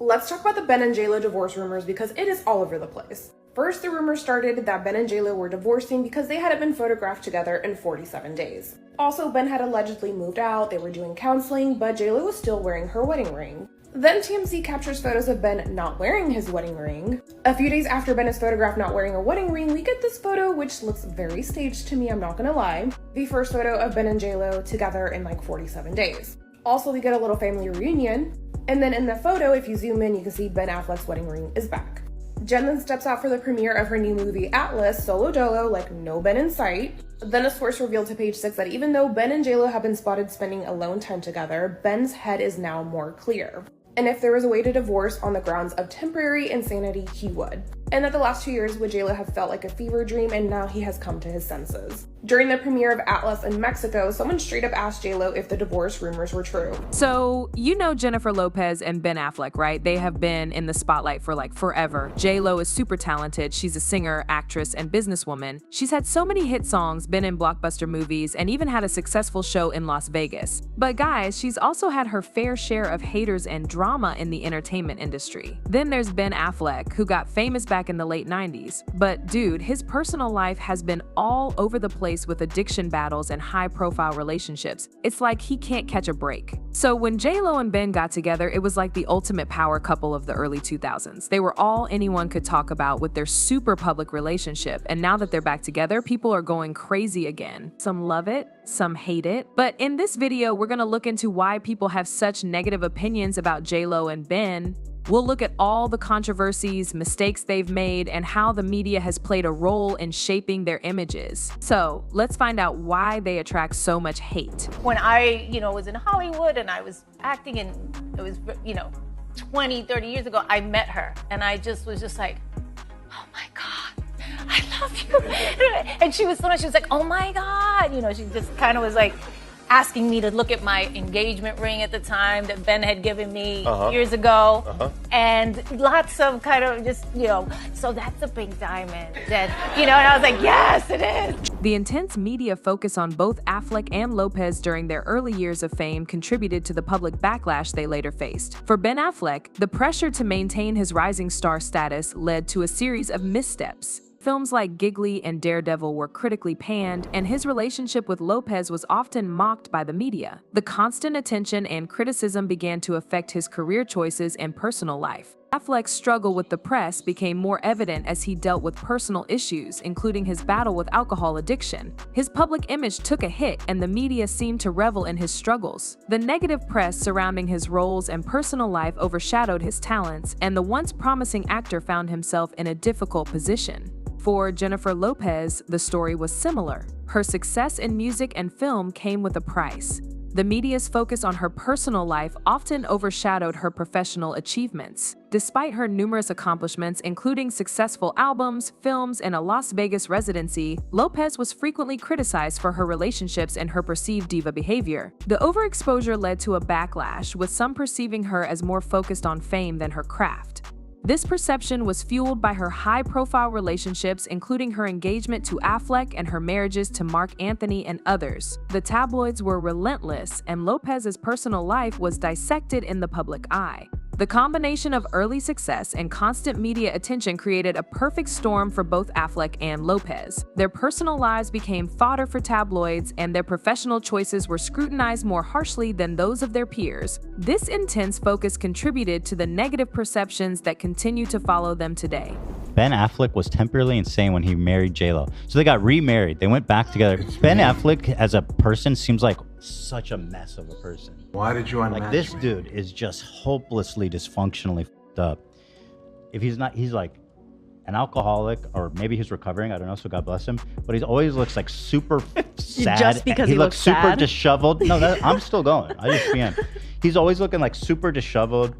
Let's talk about the Ben and JLo divorce rumors because it is all over the place. First, the rumors started that Ben and JLo were divorcing because they hadn't been photographed together in 47 days. Also, Ben had allegedly moved out, they were doing counseling, but JLo was still wearing her wedding ring. Then TMZ captures photos of Ben not wearing his wedding ring. A few days after Ben is photographed not wearing a wedding ring, we get this photo, which looks very staged to me, I'm not gonna lie. The first photo of Ben and JLo together in like 47 days. Also, we get a little family reunion. And then in the photo, if you zoom in, you can see Ben Affleck's wedding ring is back. Jen then steps out for the premiere of her new movie Atlas, solo dolo, like no Ben in sight. Then a source revealed to Page 6 that even though Ben and JLo have been spotted spending alone time together, Ben's head is now more clear. And if there was a way to divorce on the grounds of temporary insanity, he would. And that the last 2 years with JLo have felt like a fever dream, and now he has come to his senses. During the premiere of Atlas in Mexico, someone straight up asked JLo if the divorce rumors were true. So, you know Jennifer Lopez and Ben Affleck, right? They have been in the spotlight for like forever. JLo is super talented. She's a singer, actress, and businesswoman. She's had so many hit songs, been in blockbuster movies, and even had a successful show in Las Vegas. But guys, she's also had her fair share of haters and drama in the entertainment industry. Then there's Ben Affleck, who got famous back in the late 90s. But dude, his personal life has been all over the place with addiction battles and high-profile relationships. It's like he can't catch a break. So when JLo and Ben got together, it was like the ultimate power couple of the early 2000s. They were all anyone could talk about with their super public relationship, and now that they're back together, people are going crazy again. Some love it, some hate it. But in this video, we're gonna look into why people have such negative opinions about JLo and Ben. We'll look at all the controversies, mistakes they've made, and how the media has played a role in shaping their images. So let's find out why they attract so much hate. When I, was in Hollywood and I was acting, and it was, 20, 30 years ago, I met her and I was just like, oh my God, I love you. And she was like, oh my God. She just kind of was like, asking me to look at my engagement ring at the time that Ben had given me years ago. And lots of kind of just, so that's a pink diamond. And I was like, yes, it is. The intense media focus on both Affleck and Lopez during their early years of fame contributed to the public backlash they later faced. For Ben Affleck, the pressure to maintain his rising star status led to a series of missteps. Films like Giggly and Daredevil were critically panned, and his relationship with Lopez was often mocked by the media. The constant attention and criticism began to affect his career choices and personal life. Affleck's struggle with the press became more evident as he dealt with personal issues, including his battle with alcohol addiction. His public image took a hit, and the media seemed to revel in his struggles. The negative press surrounding his roles and personal life overshadowed his talents, and the once promising actor found himself in a difficult position. For Jennifer Lopez, the story was similar. Her success in music and film came with a price. The media's focus on her personal life often overshadowed her professional achievements. Despite her numerous accomplishments, including successful albums, films, and a Las Vegas residency, Lopez was frequently criticized for her relationships and her perceived diva behavior. The overexposure led to a backlash, with some perceiving her as more focused on fame than her craft. This perception was fueled by her high-profile relationships, including her engagement to Affleck and her marriages to Mark Anthony and others. The tabloids were relentless, and Lopez's personal life was dissected in the public eye. The combination of early success and constant media attention created a perfect storm for both Affleck and Lopez. Their personal lives became fodder for tabloids, and their professional choices were scrutinized more harshly than those of their peers. This intense focus contributed to the negative perceptions that continue to follow them today. Ben Affleck was temporarily insane when he married JLo. So they got remarried. They went back together. Ben Affleck as a person seems like such a mess of a person. Why did you unmatch Like this me? dude is just hopelessly dysfunctionally f***ed up. If he's not, he's like an alcoholic, or maybe he's recovering, I don't know, so God bless him. But he always looks like super sad. Just because he looks looks super sad? disheveled. No, I'm still going. I just am. He's always looking like super disheveled.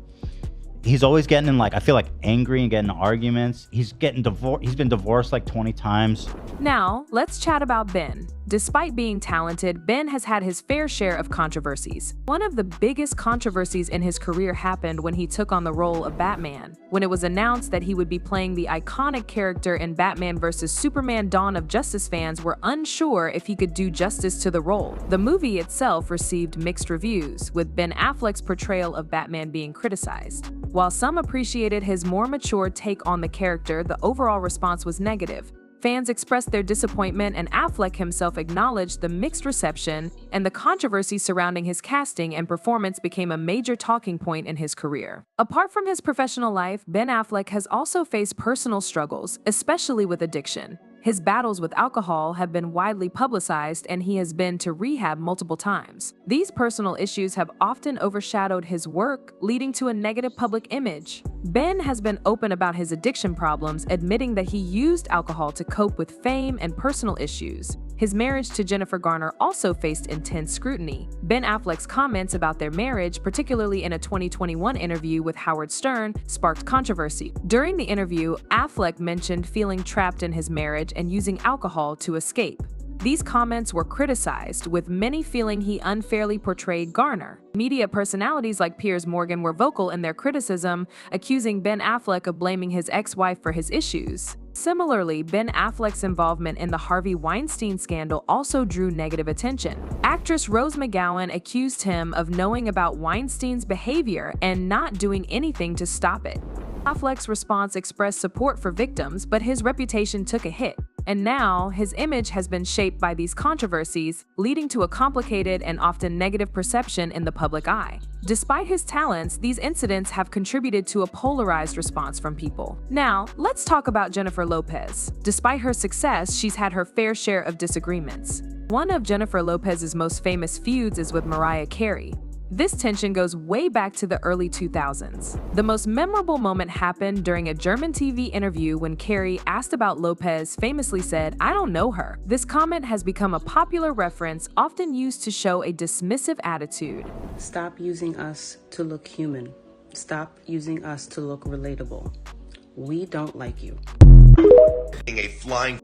He's always getting in, like, I feel like angry and getting in arguments. He's getting divorced. He's been divorced like 20 times. Now, let's chat about Ben. Despite being talented, Ben has had his fair share of controversies. One of the biggest controversies in his career happened when he took on the role of Batman. When it was announced that he would be playing the iconic character in Batman vs. Superman: Dawn of Justice, fans were unsure if he could do justice to the role. The movie itself received mixed reviews, with Ben Affleck's portrayal of Batman being criticized. While some appreciated his more mature take on the character, the overall response was negative. Fans expressed their disappointment, and Affleck himself acknowledged the mixed reception, and the controversy surrounding his casting and performance became a major talking point in his career. Apart from his professional life, Ben Affleck has also faced personal struggles, especially with addiction. His battles with alcohol have been widely publicized, and he has been to rehab multiple times. These personal issues have often overshadowed his work, leading to a negative public image. Ben has been open about his addiction problems, admitting that he used alcohol to cope with fame and personal issues. His marriage to Jennifer Garner also faced intense scrutiny. Ben Affleck's comments about their marriage, particularly in a 2021 interview with Howard Stern, sparked controversy. During the interview, Affleck mentioned feeling trapped in his marriage and using alcohol to escape. These comments were criticized, with many feeling he unfairly portrayed Garner. Media personalities like Piers Morgan were vocal in their criticism, accusing Ben Affleck of blaming his ex-wife for his issues. Similarly, Ben Affleck's involvement in the Harvey Weinstein scandal also drew negative attention. Actress Rose McGowan accused him of knowing about Weinstein's behavior and not doing anything to stop it. Affleck's response expressed support for victims, but his reputation took a hit. And now, his image has been shaped by these controversies, leading to a complicated and often negative perception in the public eye. Despite his talents, these incidents have contributed to a polarized response from people. Now, let's talk about Jennifer Lopez. Despite her success, she's had her fair share of disagreements. One of Jennifer Lopez's most famous feuds is with Mariah Carey. This tension goes way back to the early 2000s. The most memorable moment happened during a German TV interview when Carey, asked about Lopez, famously said, "I don't know her." This comment has become a popular reference, often used to show a dismissive attitude. Stop using us to look human. Stop using us to look relatable. We don't like you. A flying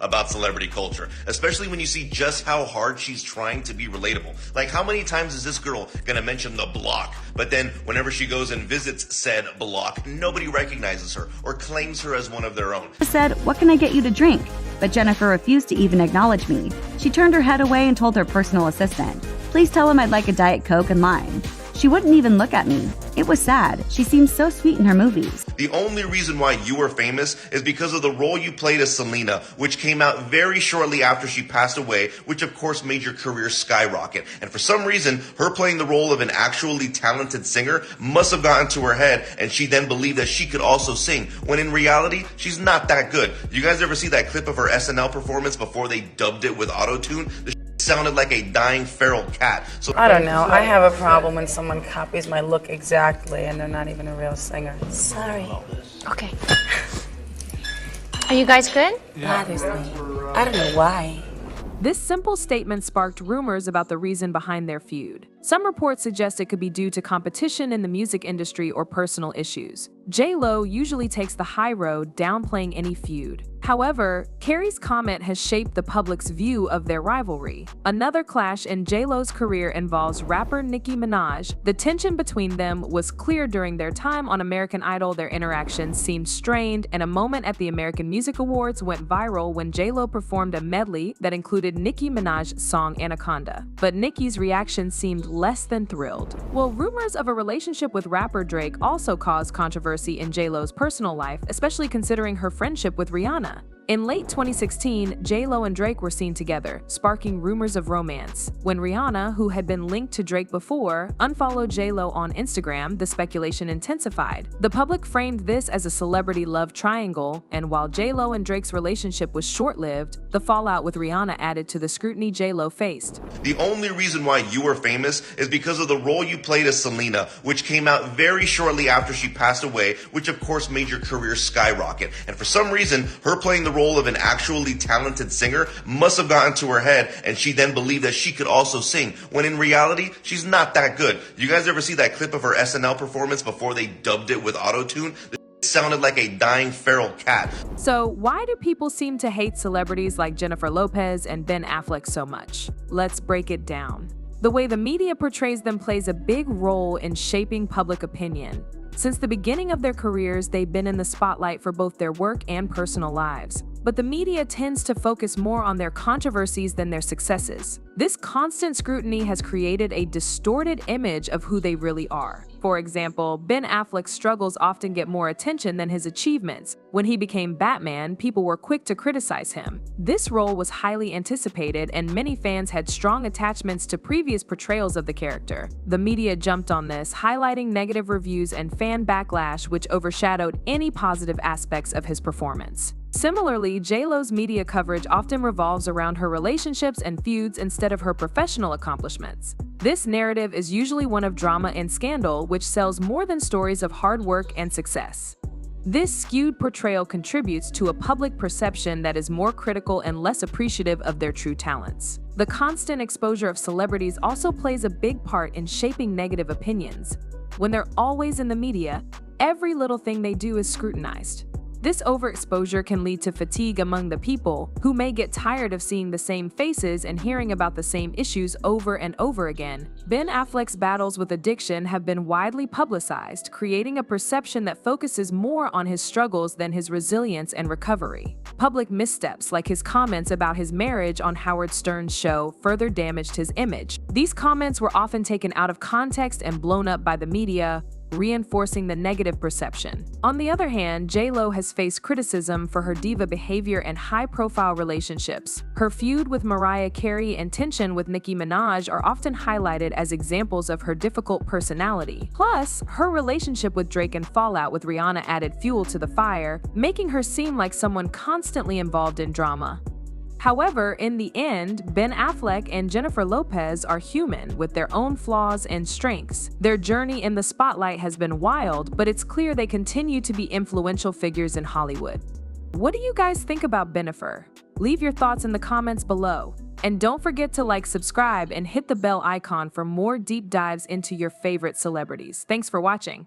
about celebrity culture, especially when you see just how hard she's trying to be relatable. Like, how many times is this girl gonna mention the block, but then whenever she goes and visits said block, nobody recognizes her or claims her as one of their own? I said, "What can I get you to drink?" But Jennifer refused to even acknowledge me. She turned her head away and told her personal assistant, "Please tell him I'd like a Diet Coke and lime." She wouldn't even look at me. It was sad. She seemed so sweet in her movies. The only reason why you are famous is because of the role you played as Selena, which came out very shortly after she passed away, which of course made your career skyrocket. And for some reason, her playing the role of an actually talented singer must have gotten to her head, and she then believed that she could also sing, when in reality, she's not that good. You guys ever see that clip of her SNL performance before they dubbed it with auto-tune? Sounded like a dying feral cat. So I don't know. I have a problem when someone copies my look exactly and they're not even a real singer. Sorry. Okay. Are you guys good? Bothers me. I don't know why. This simple statement sparked rumors about the reason behind their feud. Some reports suggest it could be due to competition in the music industry or personal issues. JLo usually takes the high road, downplaying any feud. However, Carey's comment has shaped the public's view of their rivalry. Another clash in JLo's career involves rapper Nicki Minaj. The tension between them was clear during their time on American Idol. Their interaction seemed strained, and a moment at the American Music Awards went viral when JLo performed a medley that included Nicki Minaj's song Anaconda. But Nicki's reaction seemed less than thrilled. Well, rumors of a relationship with rapper Drake also caused controversy in JLo's personal life, especially considering her friendship with Rihanna. In late 2016, JLo and Drake were seen together, sparking rumors of romance. When Rihanna, who had been linked to Drake before, unfollowed JLo on Instagram, the speculation intensified. The public framed this as a celebrity love triangle, and while JLo and Drake's relationship was short-lived, the fallout with Rihanna added to the scrutiny JLo faced. the only reason why you are famous is because of the role you played as Selena, which came out very shortly after she passed away, which of course made your career skyrocket. And for some reason, her playing the role of an actually talented singer must have gotten to her head, and she then believed that she could also sing, when in reality, she's not that good. You guys ever see that clip of her SNL performance before they dubbed it with auto-tune? It sounded like a dying feral cat. So why do people seem to hate celebrities like Jennifer Lopez and Ben Affleck so much? Let's break it down. The way the media portrays them plays a big role in shaping public opinion. Since the beginning of their careers, they've been in the spotlight for both their work and personal lives. but the media tends to focus more on their controversies than their successes. This constant scrutiny has created a distorted image of who they really are. For example, Ben Affleck's struggles often get more attention than his achievements. When he became Batman, people were quick to criticize him. This role was highly anticipated, and many fans had strong attachments to previous portrayals of the character. The media jumped on this, highlighting negative reviews and fan backlash, which overshadowed any positive aspects of his performance. Similarly, JLo's media coverage often revolves around her relationships and feuds instead of her professional accomplishments. This narrative is usually one of drama and scandal, which sells more than stories of hard work and success. This skewed portrayal contributes to a public perception that is more critical and less appreciative of their true talents. The constant exposure of celebrities also plays a big part in shaping negative opinions. When they're always in the media, every little thing they do is scrutinized. This overexposure can lead to fatigue among the people, who may get tired of seeing the same faces and hearing about the same issues over and over again. Ben Affleck's battles with addiction have been widely publicized, creating a perception that focuses more on his struggles than his resilience and recovery. Public missteps, like his comments about his marriage on Howard Stern's show, further damaged his image. These comments were often taken out of context and blown up by the media, reinforcing the negative perception. On the other hand, JLo has faced criticism for her diva behavior and high-profile relationships. Her feud with Mariah Carey and tension with Nicki Minaj are often highlighted as examples of her difficult personality. Plus, her relationship with Drake and fallout with Rihanna added fuel to the fire, making her seem like someone constantly involved in drama. However, in the end, Ben Affleck and Jennifer Lopez are human with their own flaws and strengths. Their journey in the spotlight has been wild, but it's clear they continue to be influential figures in Hollywood. What do you guys think about Bennifer? Leave your thoughts in the comments below. And don't forget to like, subscribe, and hit the bell icon for more deep dives into your favorite celebrities. Thanks for watching.